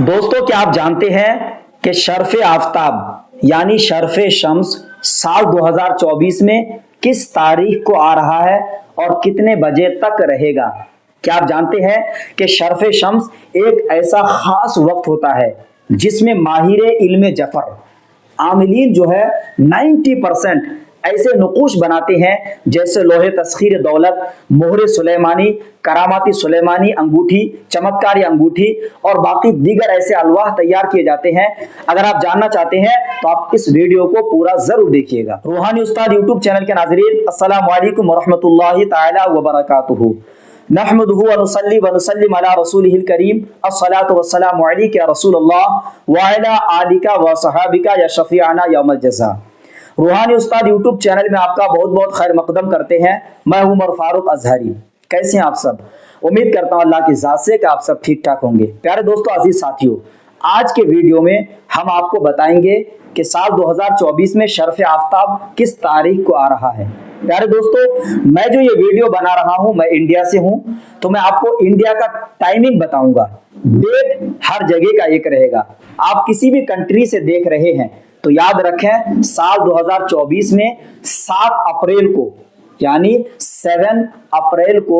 दोस्तों, क्या आप जानते हैं कि शर्फ़े आफ़ताब यानी शर्फ़े शम्स साल 2024 में किस तारीख को आ रहा है और कितने बजे तक रहेगा? क्या आप जानते हैं कि शर्फ़े शम्स एक ऐसा खास वक्त होता है जिसमें माहिर इल्म जफर आमिलीन जो है 90% ऐसे नुकूश बनाते हैं जैसे लोहे तस्खीर दौलत, मोहरे सुलेमानी, करामाती सुलेमानी अंगूठी, चमत्कारी अंगूठी और बाकी दीगर ऐसे अलवाह तैयार किए जाते हैं। अगर आप जानना चाहते हैं तो आप इस वीडियो को पूरा जरूर देखिएगा। रूहानी उस्ताद यूट्यूब चैनल के नाज़रीन, अस्सलामु अलैकुम वरहमतुल्लाहि ताला व बरकातुहू। नहमदुहु व नुसल्ली व नुसल्लिम अला रसूलिहिल करीम, अस्सलातु वस्सलामु अलैका या रसूलल्लाह व अला आलिका व सहाबिका या शफीअना यौमल जज़ा। रूहानी उस्ताद यूट्यूब चैनल में आपका बहुत बहुत खैर मकदम करते हैं। मैं हूं उमर फारूक अजहरी। कैसे हैं आप सब? उम्मीद करता हूं अल्लाह की ज़ात से कि आप सब ठीक ठाक होंगे। प्यारे दोस्तों, अजीज साथियों, आज के वीडियो में हम आपको बताएंगे कि साल 2024 में शर्फ़े आफ़ताब किस तारीख को आ रहा है। प्यारे दोस्तों, मैं जो ये वीडियो बना रहा हूं, मैं इंडिया से हूं, तो मैं आपको इंडिया का टाइमिंग बताऊंगा। डेट हर जगह का एक रहेगा। आप किसी भी कंट्री से देख रहे हैं तो याद रखें, साल 2024 में 7 अप्रैल को यानी 7 अप्रैल को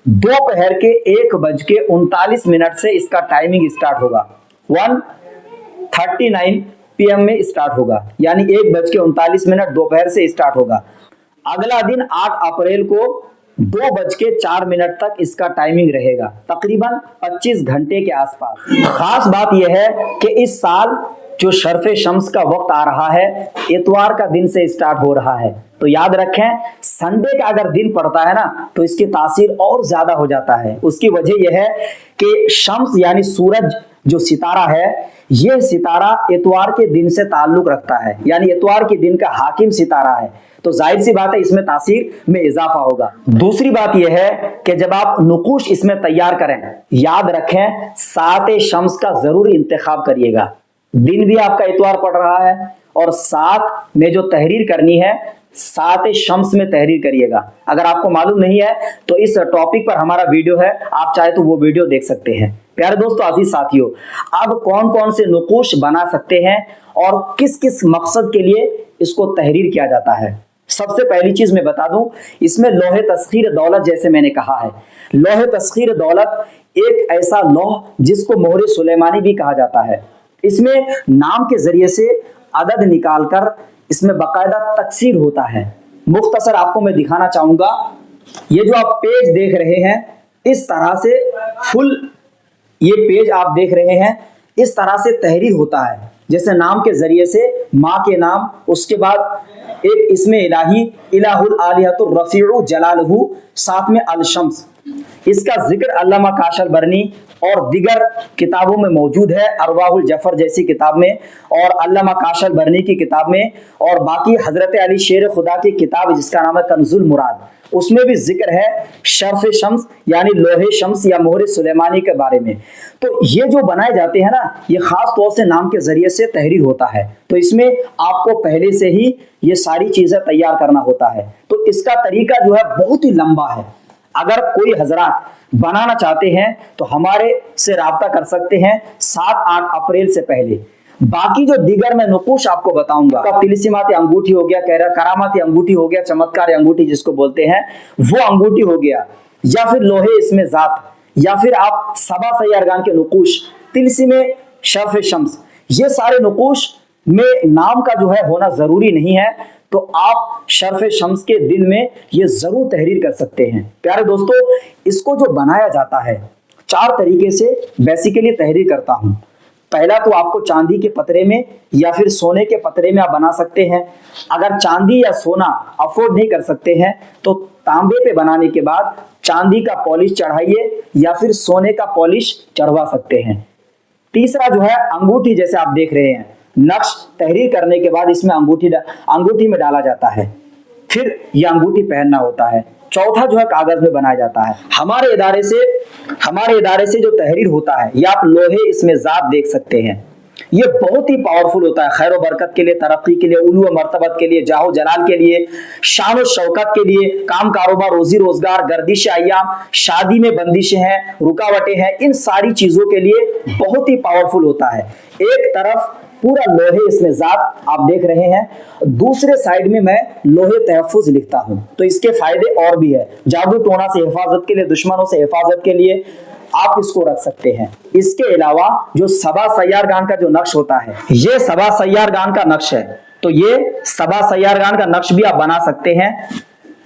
दोपहर के 1:39 से इसका टाइमिंग स्टार्ट होगा। 1:39 PM में स्टार्ट होगा, यानी 1:39 दोपहर से स्टार्ट होगा। अगला दिन 8 अप्रैल को 2:04 तक इसका टाइमिंग रहेगा, तकरीबन 25 घंटे के आसपास। खास बात यह है कि इस साल जो शर्फ़े शम्स का वक्त आ रहा है, इतवार का दिन से स्टार्ट हो रहा है। तो याद रखें, संडे का अगर दिन पड़ता है ना तो इसकी तासीर और ज्यादा हो जाता है। उसकी वजह यह है कि शम्स यानी सूरज जो सितारा है, यह सितारा इतवार के दिन से ताल्लुक रखता है, यानी इतवार के दिन का हाकिम सितारा है। तो जाहिर सी बात है, इसमें तासीर में इजाफा होगा। दूसरी बात यह है कि जब आप नुकूश इसमें तैयार करें, याद रखें सात शम्स का जरूर इंतखाब करिएगा। दिन भी आपका इतवार पड़ रहा है और साथ में जो तहरीर करनी है, 7 शम्स में तहरीर करिएगा। अगर आपको मालूम नहीं है तो इस टॉपिक पर हमारा वीडियो है, आप चाहे तो वो वीडियो देख सकते हैं। प्यारे दोस्तों, अजीज साथियों, अब कौन कौन से नुकूश बना सकते हैं और किस किस मकसद के लिए इसको तहरीर किया जाता है। सबसे पहली चीज मैं बता दूं, इसमें लोहे तस्खीर दौलत, जैसे मैंने कहा है, लोहे तस्खीर दौलत एक ऐसा लौह जिसको मोहरे सुलेमानी भी कहा जाता है। इसमें नाम के जरिए से अदद निकालकर इसमें बाकायदा तकसीर होता है। मुख्तसर आपको मैं दिखाना चाहूंगा। ये जो आप पेज देख रहे हैं, इस तरह से फुल ये पेज आप देख रहे हैं, इस तरह से तहरीर होता है। जैसे नाम के जरिए से माँ के नाम, उसके बाद एक इसमें इलाही, इलाहुल आलिहतुर रफीउ जलालहू, साथ में अल शम्स। इसका जिक्र अल्लामा काशलबरनी और दिगर किताबों में मौजूद है, अरवाहुल जफर जैसी किताब में और अल्लामा काशलबरनी की किताब में, और बाकी हजरत अली शेर खुदा की किताब जिसका नाम है कंजुल मुराद, उसमें भी जिक्र है शर्फ़े शम्स यानी लोहे शम्स या मोहरे सुलेमानी के बारे में। तो ये जो बनाए जाते हैं ना, ये खास तौर से नाम के जरिए से तहरीर होता है। तो इसमें आपको पहले से ही ये सारी चीजें तैयार करना होता है। तो इसका तरीका जो है बहुत ही लंबा है। अगर कोई हजरात बनाना चाहते हैं तो हमारे से राब्ता कर सकते हैं 7-8 अप्रैल से पहले। बाकी जो दीगर मैं नुकूश आपको बताऊंगा, तिलिस्माती अंगूठी हो गया, करामाती अंगूठी हो गया, चमत्कारी अंगूठी जिसको बोलते हैं, वो अंगूठी हो गया, या फिर लोहे इसमें जात, या फिर आप सबा सैयारगान के नुकूश, तिलिस्मे शर्फ़े शम्स, ये सारे नुकूश में नाम का जो है होना जरूरी नहीं है। तो आप शर्फ़े शम्स के दिन में ये जरूर तहरीर कर सकते हैं। प्यारे दोस्तों, इसको जो बनाया जाता है 4 तरीके से बेसिकली तहरीर करता हूं। पहला तो आपको चांदी के पतरे में या फिर सोने के पतरे में आप बना सकते हैं। अगर चांदी या सोना अफोर्ड नहीं कर सकते हैं तो तांबे पे बनाने के बाद चांदी का पॉलिश चढ़ाइए या फिर सोने का पॉलिश चढ़वा सकते हैं। तीसरा जो है अंगूठी, जैसे आप देख रहे हैं, नक्श तहरीर करने के बाद इसमें अंगूठी में डाला जाता है, फिर यह अंगूठी पहनना होता है। चौथा जो है कागज में बनाया जाता है। हमारे इदारे से जो तहरीर होता है, या आप लोहे इसमें जात देख सकते हैं, ये बहुत ही पावरफुल होता है खैर बरकत के लिए, तरक्की के लिए, उलू मर्तबत के लिए, जाहो जलाल के लिए, शान शौकत के लिए, काम कारोबार, रोजी रोजगार, गर्दिश अय्याम, शादी में बंदिशें हैं, रुकावटें हैं, इन सारी चीजों के लिए बहुत ही पावरफुल होता है। एक तरफ पूरा लोहे इसमें जात आप देख रहे हैं, दूसरे साइड में मैं लोहे तहफ्फुज लिखता हूं। तो इसके फायदे और भी है, जादू टोना से हिफाजत के लिए, दुश्मनों से हिफाजत के लिए आप इसको रख सकते हैं। इसके अलावा जो सबा सैयारगान का जो नक्श होता है, ये सबा सैयारगान का नक्श है, तो ये सबा सैयारगान का नक्श भी आप बना सकते हैं।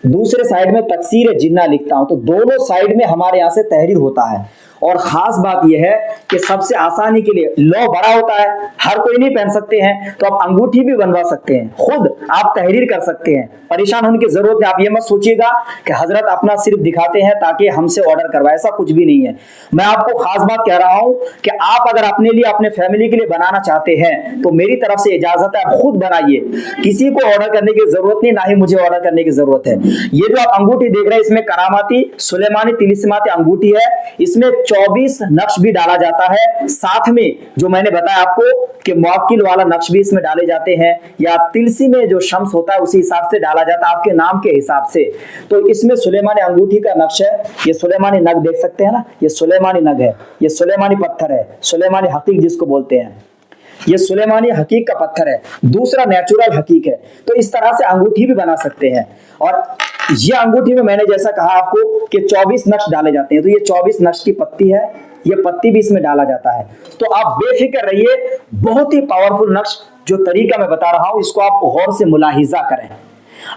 दूसरे साइड में तकसीर जिन्ना लिखता हूं, तो दोनों साइड में हमारे यहां से तहरीर होता है। और खास बात यह है कि सबसे आसानी के लिए लौ बड़ा होता है, हर कोई नहीं पहन सकते हैं, तो आप अंगूठी भी बनवा सकते हैं, खुद आप तहरीर कर सकते हैं, परेशान होने की जरूरत नहीं। आप ये मत सोचिएगा कि हजरत अपना सिर्फ दिखाते हैं ताकि हमसे ऑर्डर करवाए, ऐसा कुछ भी नहीं है। मैं आपको खास बात कह रहा हूं कि आप अगर अपने लिए, अपने फैमिली के लिए बनाना चाहते हैं तो मेरी तरफ से इजाजत है, आप खुद बनाइए, किसी को ऑर्डर करने की जरूरत नहीं, ना ही मुझे ऑर्डर करने की जरूरत है। ये जो आप अंगूठी देख रहे हैं, इसमें करामाती सुलेमानी तिलिस्माती अंगूठी है, इसमें 24 नक्श भी डाला जाता है। साथ में जो मैंने बताया आपको कि मुवक्किल वाला नक्श भी इसमें डाले जाते हैं, या तिलसी में जो शम्स होता है उसी हिसाब से डाला जाता है, आपके नाम के हिसाब से। तो इसमें सुलेमानी अंगूठी का नक्श है, ये सुलेमानी नग देख सकते हैं ना, ये सुलेमानी नग है, ये सुलेमानी पत्थर है, सुलेमानी हकीक जिसको बोलते हैं, ये सुलेमानी हकीक का पत्थर है, दूसरा नेचुरल हकीक है। तो इस तरह से अंगूठी भी बना सकते हैं। और ये अंगूठी में मैंने जैसा कहा आपको कि 24 नक्श डाले जाते हैं, तो ये 24 नक्श की पत्ती है, ये पत्ती भी इसमें डाला जाता है। तो आप बेफिक्र रहिए, बहुत ही पावरफुल नक्श, जो तरीका मैं बता रहा हूं इसको आप गौर से मुलाहिजा करें।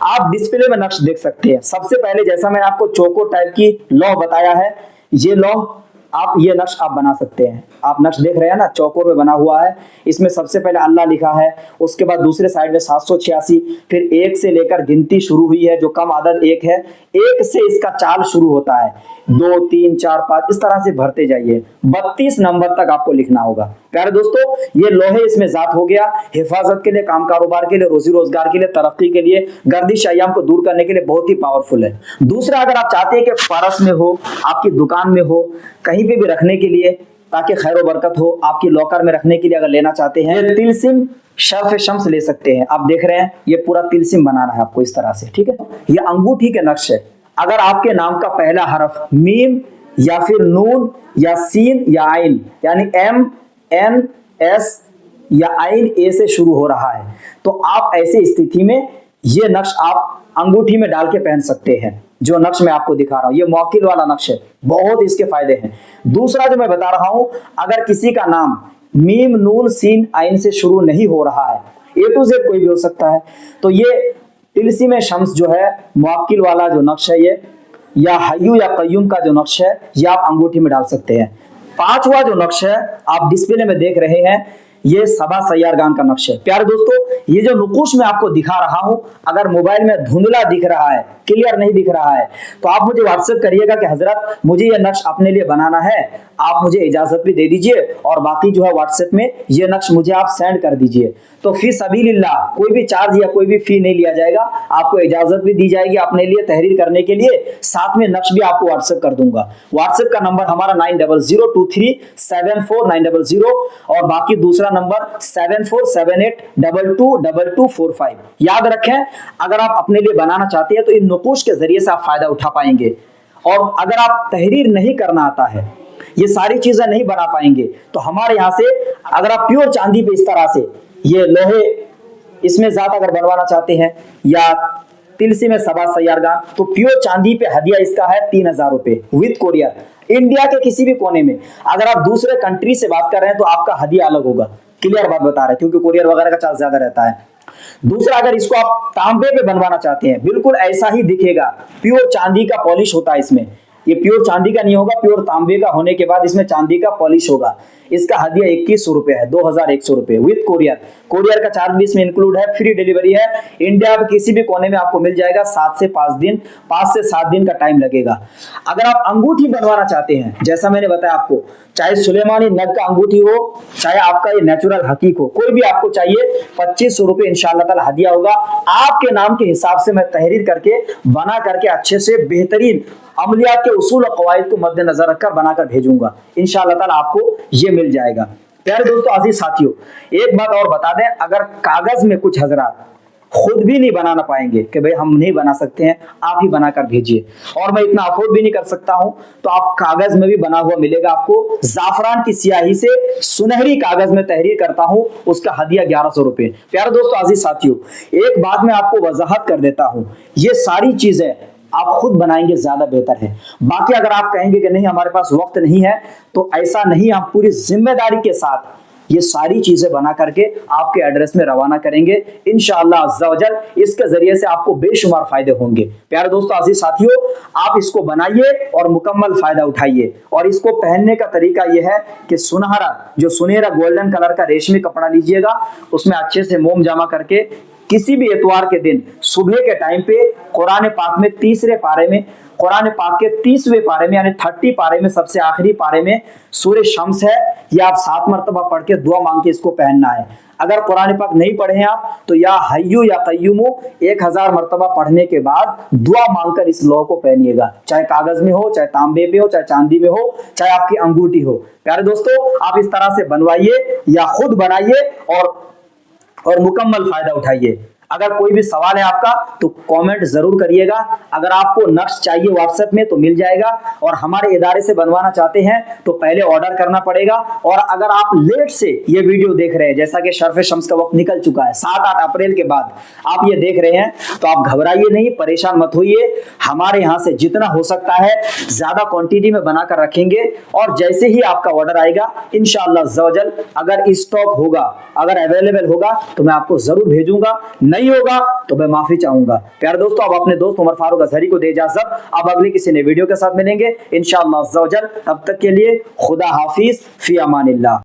आप डिस्प्ले में नक्श देख सकते हैं। सबसे पहले जैसा मैंने आपको चौको टाइप की लौ बताया है, ये लौ आप, ये नक्श आप बना सकते हैं। आप नक्श देख रहे हैं ना, चौकोर में बना हुआ है, इसमें सबसे पहले अल्लाह लिखा है, उसके बाद दूसरे साइड में 786, फिर 1 से लेकर गिनती शुरू हुई है, जो कम आदद 1 है, 1 से इसका चाल शुरू होता है, 2 3 4 5 इस तरह से भरते जाइए, 32 नंबर तक आपको लिखना होगा। प्यारे दोस्तों, ये लोहे इसमें जात हो गया, हिफाजत के लिए, काम कारोबार के लिए, रोजी रोजगार के लिए, तरक्की के लिए, गर्दिश अय्याम को दूर करने के लिए बहुत ही पावरफुल है। दूसरा, अगर आप चाहते हैं कि परस में हो, आपकी दुकान में हो, कहीं पे भी रखने के लिए, ताकि खैर बरकत हो, आपकी लॉकर में रखने के लिए अगर लेना चाहते हैं, तिलसिम शर्फ शम्स ले सकते हैं। आप देख रहे हैं, ये पूरा तिलसिम बनाना है आपको इस तरह से, ठीक है। ये अंगूठी के नक्श है। अगर आपके नाम का पहला हरफ मीम या फिर नून या सीन या आइन, यानी MNS या आइन ए से शुरू हो रहा है, तो आप ऐसी स्थिति में ये नक्श आप अंगूठी में डाल के पहन सकते हैं। जो नक्श मैं आपको दिखा रहा हूं, ये मुवक्किल वाला नक्श है, बहुत इसके फायदे हैं। दूसरा जो मैं बता रहा हूं, अगर किसी का नाम मीम नून सीन आइन से शुरू नहीं हो रहा है, A to Z कोई भी हो सकता है, तो ये तिलसी में शम्स जो है, मुवक्किल वाला जो नक्श है ये, या हय्यू या कय्यूम का जो नक्श है, ये आप अंगूठी में डाल सकते हैं। पांचवा जो नक्श है आप डिस्प्ले में देख रहे हैं, ये सबा सैयारगान का नक्श है। प्यारे दोस्तों, ये जो नुकुश मैं आपको दिखा रहा हूं, अगर मोबाइल में धुंधला दिख रहा है, क्लियर नहीं दिख रहा है, तो आप मुझे व्हाट्सएप करिएगा कि हजरत मुझे ये नक्श अपने लिए बनाना है, आप मुझे इजाजत भी दे दीजिए, और बाकी जो है व्हाट्सएप में ये नक्श मुझे आप सेंड कर दीजिए। तो फी सबीलिल्लाह कोई भी चार्ज या कोई भी फी नहीं लिया जाएगा, आपको इजाजत भी दी जाएगी अपने लिए तहरीर करने के लिए, साथ में नक्श भी आपको व्हाट्सएप कर दूंगा। व्हाट्सएप का नंबर हमारा 9002374900, और बाकी दूसरा नंबर 7478222245। याद रखें, अगर आप अपने लिए बनाना चाहते हैं तो इन नुकुश के जरिए से आप फायदा उठा पाएंगे। और अगर आप तहरीर नहीं करना आता है, ये सारी चीजें नहीं बना पाएंगे, तो हमारे यहाँ से अगर आप प्योर चांदी पे इस तरह से ये लोहे इसमें जात अगर बनवाना चाहते हैं, या तिलसी में सबा सैयारगान, तो प्योर चांदी पे हदिया इसका है 3000 रुपए विद कोरियर, इंडिया के किसी भी कोने में। अगर आप दूसरे कंट्री से बात कर रहे हैं तो आपका हदिया अलग होगा, क्लियर बात बता रहे हैं, क्योंकि कोरियर वगैरह का चार्ज ज्यादा रहता है। दूसरा, अगर इसको आप तांबे पे बनवाना चाहते हैं, बिल्कुल ऐसा ही दिखेगा, प्योर चांदी का पॉलिश होता है इसमें, ये प्योर चांदी का नहीं होगा, प्योर तांबे का होने के बाद इसमें चांदी का पॉलिश होगा। इसका हदिया 2100 रुपए है, 2100 रुपए विद कोरियर। कोरियर का चार्ज भी इसमें इंक्लूड है, फ्री डिलीवरी है, इंडिया के किसी भी कोने में आपको मिल जाएगा। 5 से 7 दिन का टाइम लगेगा। अगर आप अंगूठी बनवाना चाहते हैं, जैसा मैंने बताया आपको, चाहे सुलेमानी नग का अंगूठी हो, चाहे आपका ये नेचुरल हकीक हो, कोई भी आपको चाहिए, 2500 रुपए इंशाअल्लाह ताला हदिया होगा। आपके नाम के हिसाब से मैं तहरीर करके बना करके अच्छे से बेहतरीन अमलियात के उसूल और कवायद को मद्देनजर रखकर बनाकर भेजूंगा, इंशाअल्लाह ताला आपको ये मिल जाएगा। प्यारे दोस्तों, अजीज साथियों, एक बात और बता दें, अगर कागज में कुछ हजरात खुद भी नहीं बनाना पाएंगे कि भाई हम नहीं बना सकते हैं, आप ही बनाकर भेजिए, और मैं इतना अफोर्ड भी नहीं कर सकता हूं, तो आप कागज में भी बना हुआ मिलेगा आपको। जाफरान की स्याही से सुनहरी कागज में तहरीर करता हूं, उसका हदिया 1100 रुपए। प्यारे दोस्तों, अजीज साथियों, एक बात मैं आपको वजाहत कर देता हूं, ये सारी चीजें आप खुद बनाएंगे ज्यादा बेहतर है। बाकी अगर आप कहेंगे कि नहीं हमारे पास वक्त नहीं है, तो ऐसा नहीं, हम पूरी जिम्मेदारी के साथ ये सारी चीजें बना करके आपके एड्रेस में रवाना करेंगे इंशाअल्लाह अज़्ज़ा वजल। इसके जरिए से आपको बेशुमार फायदे होंगे। प्यारे दोस्तों, अजीज साथियों, आप इसको बनाइए और मुकम्मल फायदा उठाइए। और इसको पहनने का तरीका यह है कि सुनहरा गोल्डन कलर का रेशमी कपड़ा लीजिएगा, उसमें अच्छे से मोम जमा करके किसी भी एतवार के दिन सुबह के टाइम पे कुरान पाक में तीसरे पारे में, कुरान पाक के 30वें पारे में यानी 30 पारे में, सबसे आखिरी पारे में सूरह शम्स है, ये आप 7 मरतबा पढ़ के दुआ मांग के इसको पहनना है। अगर कुरान पाक नहीं पढ़े हैं आप, तो या हय्यू या कय्यूमु 1000 मरतबा पढ़ने के बाद दुआ मांगकर इस लौ को पहनिएगा, चाहे कागज में हो, चाहे तांबे में हो, चाहे चांदी में हो, चाहे आपकी अंगूठी हो। प्यारे दोस्तों, आप इस तरह से बनवाइए या खुद बनाइए और मुकम्मल फायदा उठाइए। अगर कोई भी सवाल है आपका तो कमेंट जरूर करिएगा। अगर आपको नक्श चाहिए व्हाट्सएप में तो मिल जाएगा, और हमारे इदारे से बनवाना चाहते हैं तो पहले ऑर्डर करना पड़ेगा। और अगर आप लेट से ये वीडियो देख रहे हैं, जैसा कि शर्फ शम्स का वक्त निकल चुका है, 7-8 अप्रैल के बाद आप ये देख रहे हैं, तो आप घबराइए नहीं, परेशान मत होइए। हमारे यहाँ से जितना हो सकता है ज्यादा क्वांटिटी में बनाकर रखेंगे, और जैसे ही आपका ऑर्डर आएगा इंशाअल्लाह अज़्ज़ा वजल, अगर स्टॉक होगा, अगर अवेलेबल होगा तो मैं आपको जरूर भेजूंगा, नहीं होगा तो मैं माफी चाहूंगा। प्यारे दोस्तों, अब अपने दोस्त उमर फारूक अजहरी को दे इजाजत। अब अगली किसी नए वीडियो के साथ मिलेंगे इंशाअल्लाह अज़्ज़ा वजल। तब तक के लिए खुदा हाफिज, फी अमानिल्लाह।